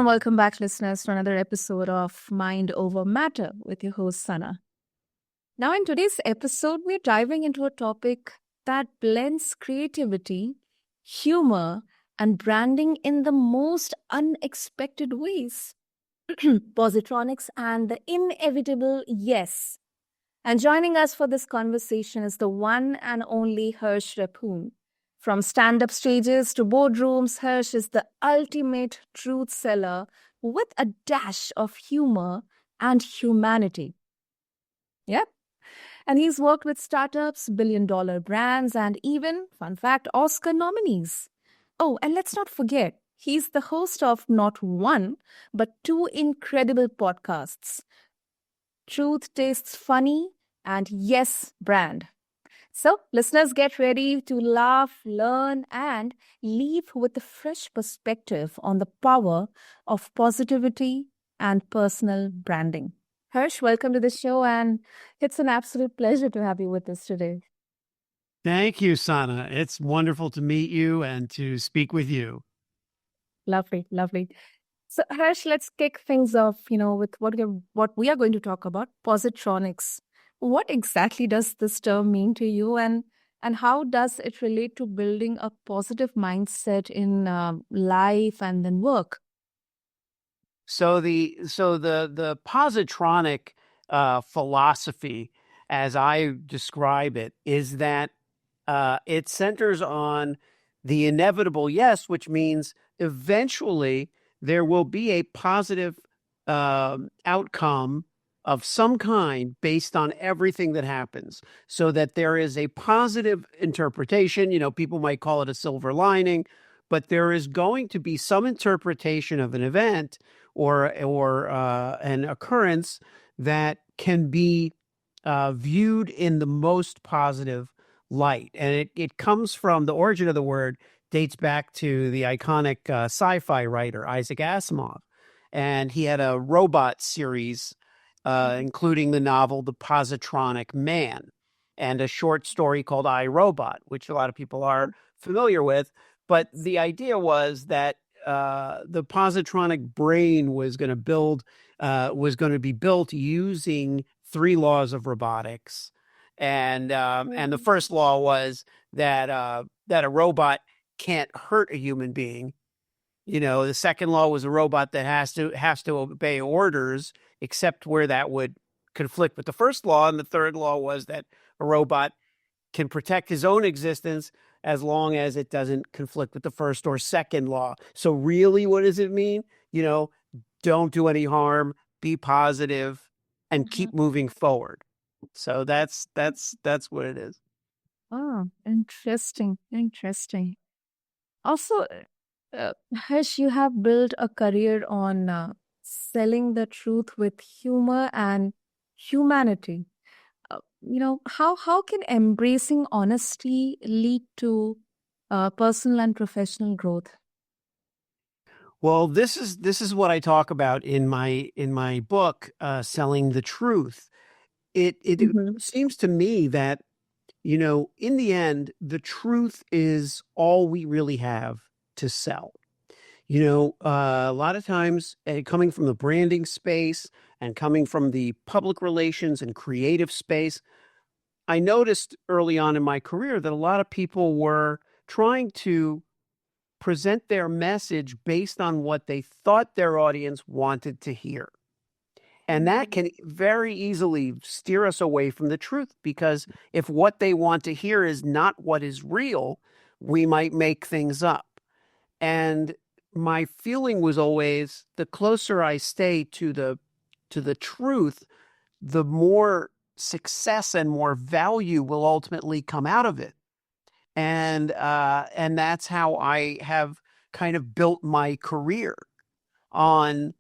warm welcome back, listeners, to another episode of Mind Over Matter with your host, Sana. Now, in today's episode, we're diving into a topic that blends creativity, humor, and branding in the most unexpected ways. Positronics and the inevitable yes. And joining us for this conversation is the one and only Hersh Rephun. From stand-up stages to boardrooms, Hersh is the ultimate truth seller with a dash of humor and humanity. Yep. And he's worked with startups, billion-dollar brands, and even, fun fact, Oscar nominees. Oh, and let's not forget, he's the host of not one, but two incredible podcasts, Truth Tastes Funny and Yes Brand. So, listeners, get ready to laugh, learn, and leave with a fresh perspective on the power of positivity and personal branding. Hersh, welcome to the show, and it's an absolute pleasure to have you with us today. Thank you, Sana. It's wonderful to meet you and to speak with you. Lovely, lovely. So, Hersh, let's kick things off, with what we are going to talk about, positronics. What exactly does this term mean to you, and how does it relate to building a positive mindset in life and then work? So the positronic philosophy, as I describe it, is that it centers on the inevitable yes, which means eventually there will be a positive outcome of some kind based on everything that happens, so that there is a positive interpretation. People might call it a silver lining, but there is going to be some interpretation of an event or an occurrence that can be viewed in the most positive light. And it comes from, the origin of the word dates back to the iconic sci-fi writer Isaac Asimov. And he had a robot series, including the novel The Positronic Man, and a short story called I, Robot, which a lot of people are familiar with. But the idea was that the positronic brain was going to be built using three laws of robotics. And the first law was that a robot can't hurt a human being. The second law was a robot that has to obey orders, except where that would conflict with the first law. And the third law was that a robot can protect his own existence as long as it doesn't conflict with the first or second law. So really, what does it mean? Don't do any harm, be positive, and keep moving forward. So that's what it is. Oh, interesting. Also, Harsh, you have built a career on selling the truth with humor and humanity. How can embracing honesty lead to personal and professional growth? Well, this is what I talk about in my book, Selling the Truth. It seems to me that, in the end, the truth is all we really have to sell. A lot of times, coming from the branding space and coming from the public relations and creative space, I noticed early on in my career that a lot of people were trying to present their message based on what they thought their audience wanted to hear. And that can very easily steer us away from the truth, because if what they want to hear is not what is real, we might make things up. And my feeling was always, the closer I stay to the truth, the more success and more value will ultimately come out of it. And that's how I have kind of built my career on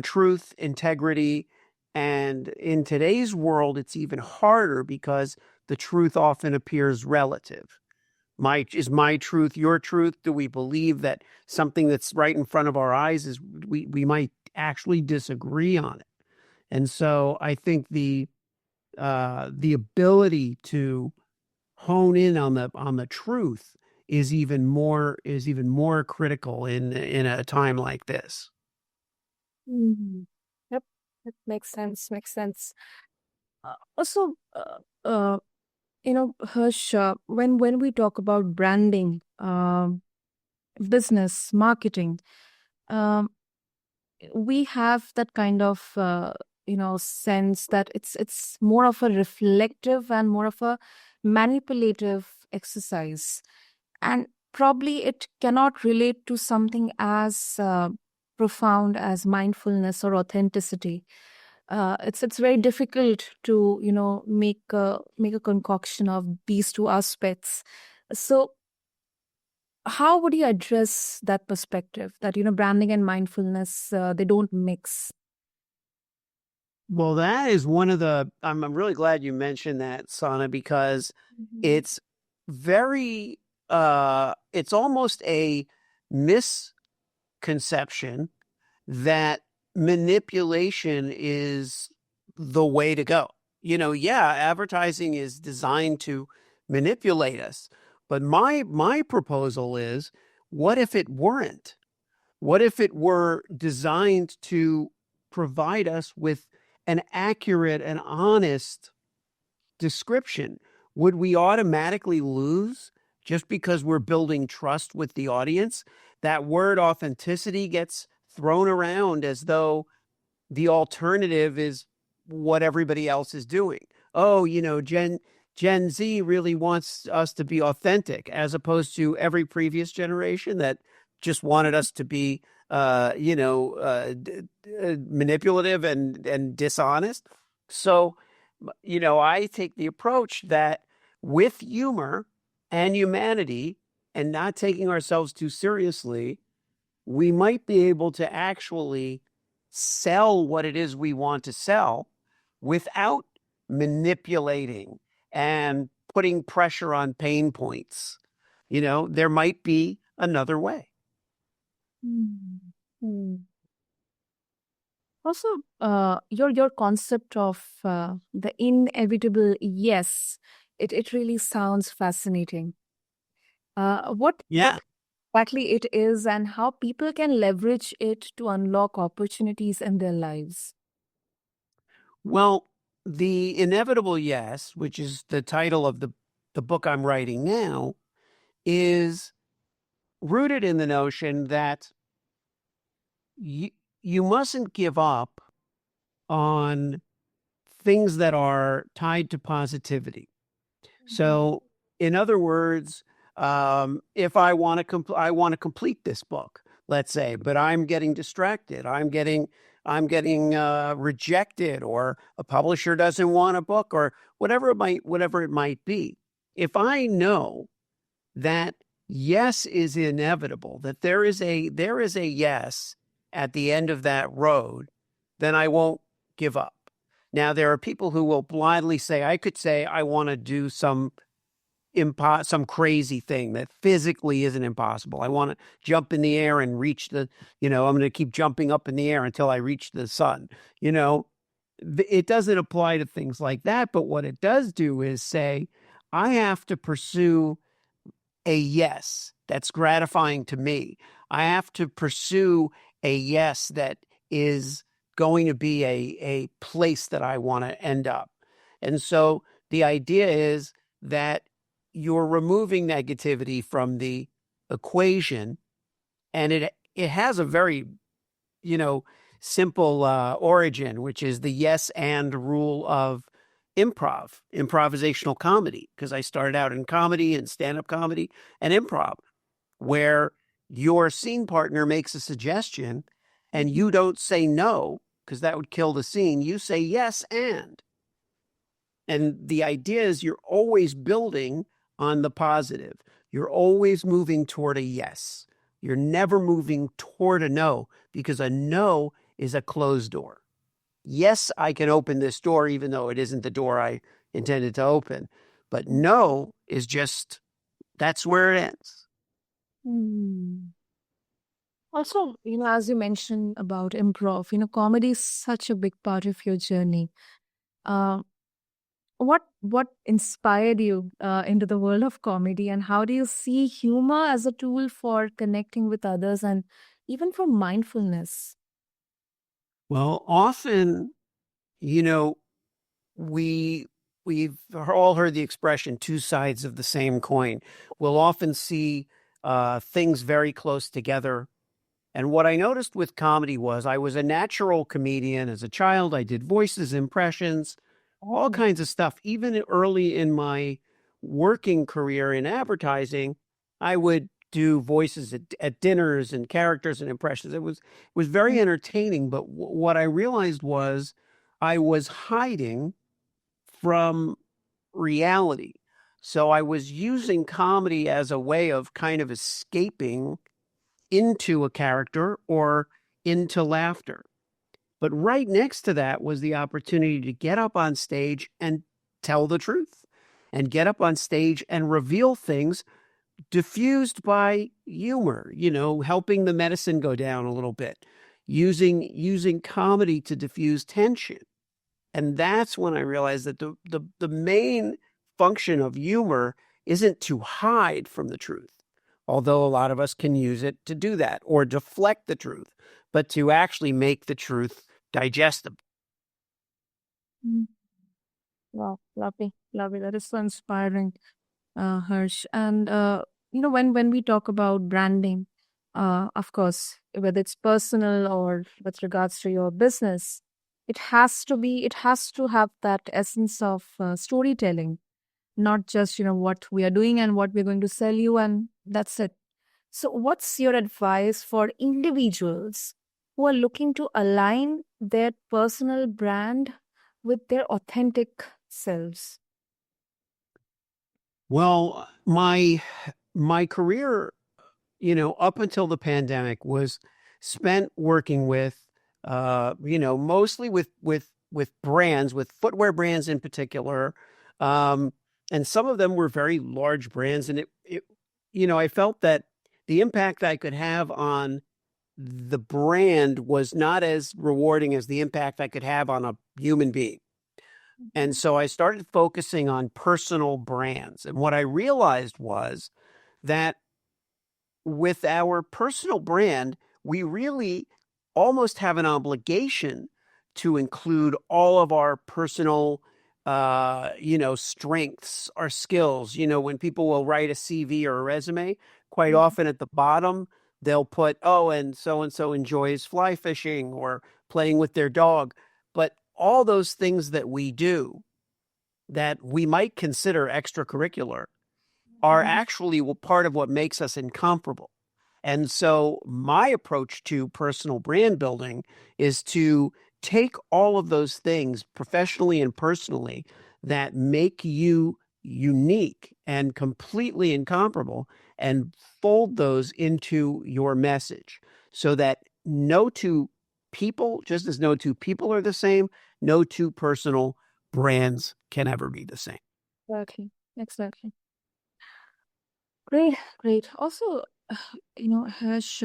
truth, integrity. And in today's world, it's even harder because the truth often appears relative. Is my truth your truth? Do we believe that something that's right in front of our eyes is, we might actually disagree on it? And so I think the ability to hone in on the truth is even more critical in a time like this. Mhm. Yep, that makes sense. Makes sense. Also, Hirsch, when we talk about branding, business, marketing, um, we have that kind of sense that it's more of a reflective and more of a manipulative exercise, and probably it cannot relate to something as profound as mindfulness or authenticity. It's very difficult to make a concoction of these two aspects. So how would you address that perspective that branding and mindfulness, they don't mix? Well, that is one of the. I'm really glad you mentioned that, Sana, because Mhm. it's very. It's almost a misconception that manipulation is the way to go. Yeah, advertising is designed to manipulate us, but my proposal is, what if it weren't? What if it were designed to provide us with an accurate and honest description? Would we automatically lose just because we're building trust with the audience? That word authenticity gets thrown around as though the alternative is what everybody else is doing. Oh, Gen Z really wants us to be authentic, as opposed to every previous generation that just wanted us to be, manipulative and dishonest. So, I take the approach that with humor and humanity and not taking ourselves too seriously, we might be able to actually sell what it is we want to sell without manipulating and putting pressure on pain points. There might be another way. Mm. Mm. Also, your concept of the inevitable yes, it really sounds fascinating. What Yeah. exactly it is and how people can leverage it to unlock opportunities in their lives. Well, the inevitable yes, which is the title of the book I'm writing now, is rooted in the notion that you, you mustn't give up on things that are tied to positivity. Mhm. So, in other words, if I want to I want to complete this book, let's say, but I'm getting distracted, I'm getting rejected, or a publisher doesn't want a book, or whatever it might be. If I know that yes is inevitable, that there is a yes at the end of that road, then I won't give up. Now, there are people who will blindly say, I could say I want to do some crazy thing that physically isn't impossible. I want to jump in the air and reach I'm going to keep jumping up in the air until I reach the sun. You know, it doesn't apply to things like that. But what it does do is say, I have to pursue a yes that's gratifying to me. I have to pursue a yes that is going to be a place that I want to end up. And so the idea is that you're removing negativity from the equation, and it has a very, you know, simple origin, which is the yes and rule of improvisational comedy, because I started out in comedy and stand-up comedy and improv, where your scene partner makes a suggestion and Mhm. you don't say no, because that would kill the scene. You say yes and the idea is you're always building on the positive. You're always moving toward a yes. You're never moving toward a no, because a no is a closed door. Yes, I can open this door, even though it isn't the door I intended to open. But no is just, that's where it ends. Hmm. Also, as you mentioned about improv, comedy is such a big part of your journey. Uh, what inspired you into the world of comedy, and how do you see humor as a tool for connecting with others and even for mindfulness? Well, often, you know, we we've all heard the expression two sides of the same coin. We'll often see things very close together. And what I noticed with comedy was I was a natural comedian as a child. I did voices, impressions, all Mm, kinds of stuff. Even early in my working career in advertising, I would do voices at dinners and characters and impressions. It was very mm, entertaining. But what I realized was I was hiding from reality. So I was using comedy as a way of kind of escaping into a character or into laughter. But right next to that was the opportunity to get up on stage and tell the truth and get up on stage and reveal things diffused by humor, helping the medicine go down a little bit, using comedy to diffuse tension. And that's when I realized that the main function of humor isn't to hide from the truth, although a lot of us can use it to do that or deflect the truth, but to actually make the truth digestible. mm. Wow, lovely, lovely. That is so inspiring, Harsh. And when we talk about branding, of course, whether it's personal or with regards to your business, it has to have that essence of storytelling, not just what we are doing and what we're going to sell you, and that's it. So, what's your advice for individuals who are looking to align their personal brand with their authentic selves? Well, my career, up until the pandemic was spent working with mostly with brands, with footwear brands in particular. Um, and some of them were very large brands. And I felt that the impact I could have on the brand was not as rewarding as the impact I could have on a human being. And Mhm. so I started focusing on personal brands. And what I realized was that with our personal brand, we really almost have an obligation to include all of our personal, strengths, our skills. When people will write a CV or a resume, quite Yeah. often at the bottom, they'll put, oh, and so enjoys fly fishing or playing with their dog. But all those things that we do that we might consider extracurricular are Mhm. actually part of what makes us incomparable. And so my approach to personal brand building is to take all of those things professionally and personally that make you unique and completely incomparable and fold those into your message so that no two people, just as no two people are the same, no two personal brands can ever be the same. Exactly. Exactly. Great. Great. Also, Harsh,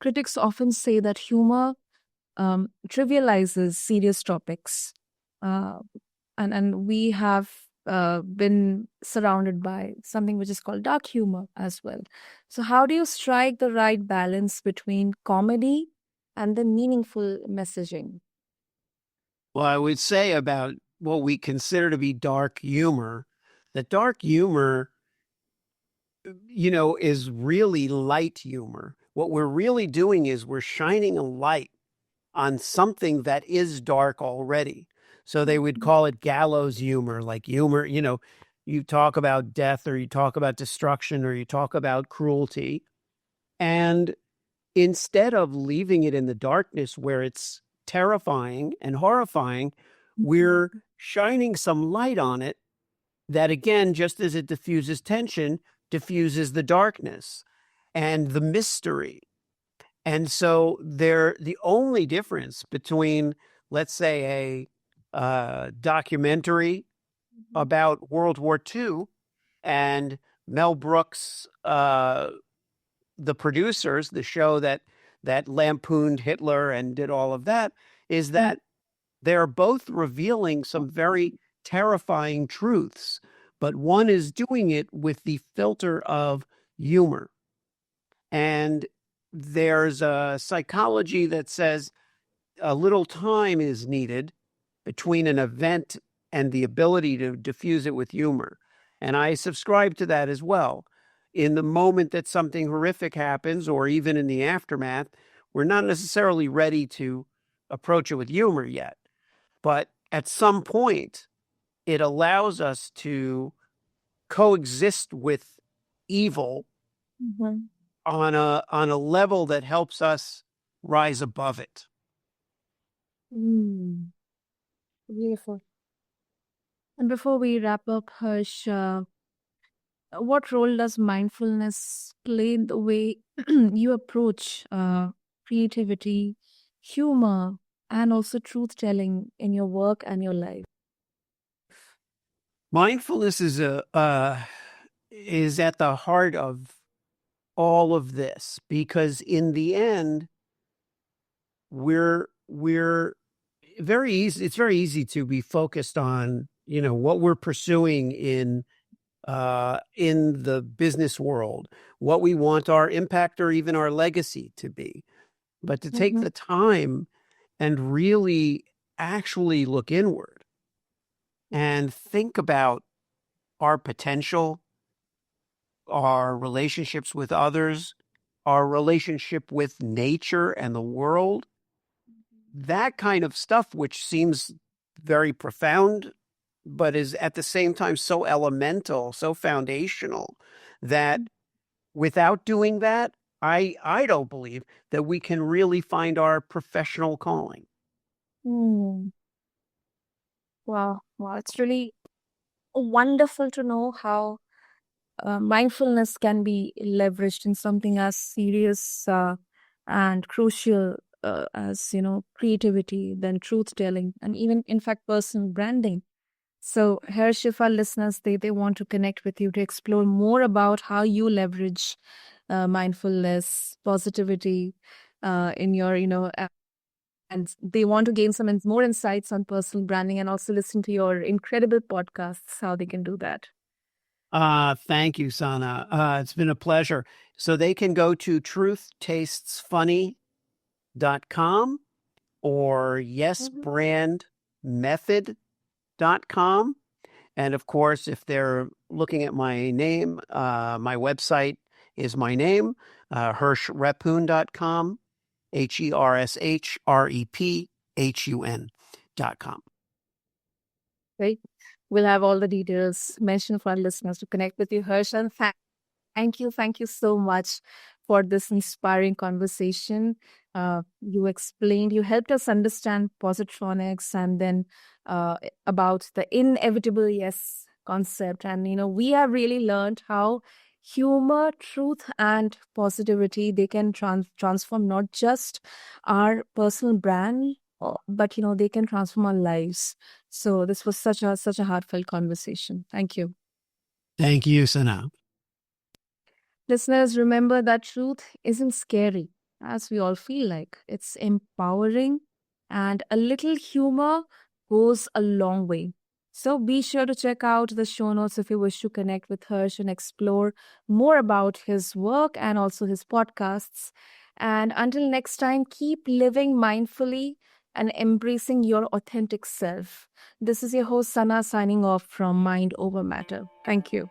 critics often say that humor trivializes serious topics. Uh, and we have been surrounded by something which is called dark humor as well. So, how do you strike the right balance between comedy and the meaningful messaging? Well, I would say about what we consider to be dark humor, that dark humor, is really light humor. What we're really doing is we're shining a light on something that is dark already. So they would call it gallows humor, like humor, you talk about death or you talk about destruction or you talk about cruelty. And instead of leaving it in the darkness where it's terrifying and horrifying, we're shining some light on it that, again, just as it diffuses tension, diffuses the darkness and the mystery. And so they're the only difference between, let's say, a documentary about World War II and Mel Brooks, the producers, the show that lampooned Hitler and did all of that, is Mm, that they're both revealing some very terrifying truths, but one is doing it with the filter of humor. And there's a psychology that says a little time is needed between an event and the ability to diffuse it with humor. And I subscribe to that as well. In the moment that something horrific happens, or even in the aftermath, we're not necessarily ready to approach it with humor yet. But at some point, it allows us to coexist with evil Mhm. on a level that helps us rise above it. Beautiful. And before we wrap up, Harsh, what role does mindfulness play in the way you approach creativity, humor, and also truth telling in your work and your life? Mindfulness is at the heart of all of this, because in the end, we're very easy. It's very easy to be focused on, what we're pursuing in the business world, what we want our impact or even our legacy to be. But to take Mhm. the time and really actually look inward and think about our potential, our relationships with others, our relationship with nature and the world, that kind of stuff, which seems very profound, but is at the same time so elemental, so foundational, that without doing that, I don't believe that we can really find our professional calling. Hmm. Wow, wow, it's really wonderful to know how mindfulness can be leveraged in something as serious and crucial as creativity, then truth telling, and even in fact personal branding. So, Hersh, if our listeners they want to connect with you to explore more about how you leverage mindfulness, positivity in your, and they want to gain some more insights on personal branding and also listen to your incredible podcasts, how they can do that. Thank you, Sana. It's been a pleasure. So they can go to truthtastesfunny.com or Mhm. yesbrandmethod.com. And of course, if they're looking at my name, my website is my name, HershRephun.com, HershRephun.com. Right. We'll have all the details mentioned for our listeners to connect with you, Hersh. And thank you so much for this inspiring conversation. You helped us understand positronics and then about the inevitable yes concept. And, we have really learned how humor, truth, and positivity, they can transform not just our personal brand, but, they can transform our lives. So this was such a heartfelt conversation. Thank you. Thank you, Sana. Listeners, remember that truth isn't scary, as we all feel like. It's empowering, and a little humor goes a long way. So be sure to check out the show notes if you wish to connect with Hersh and explore more about his work and also his podcasts. And until next time, keep living mindfully and embracing your authentic self. This is your host, Sana, signing off from Mind Over Matter. Thank you.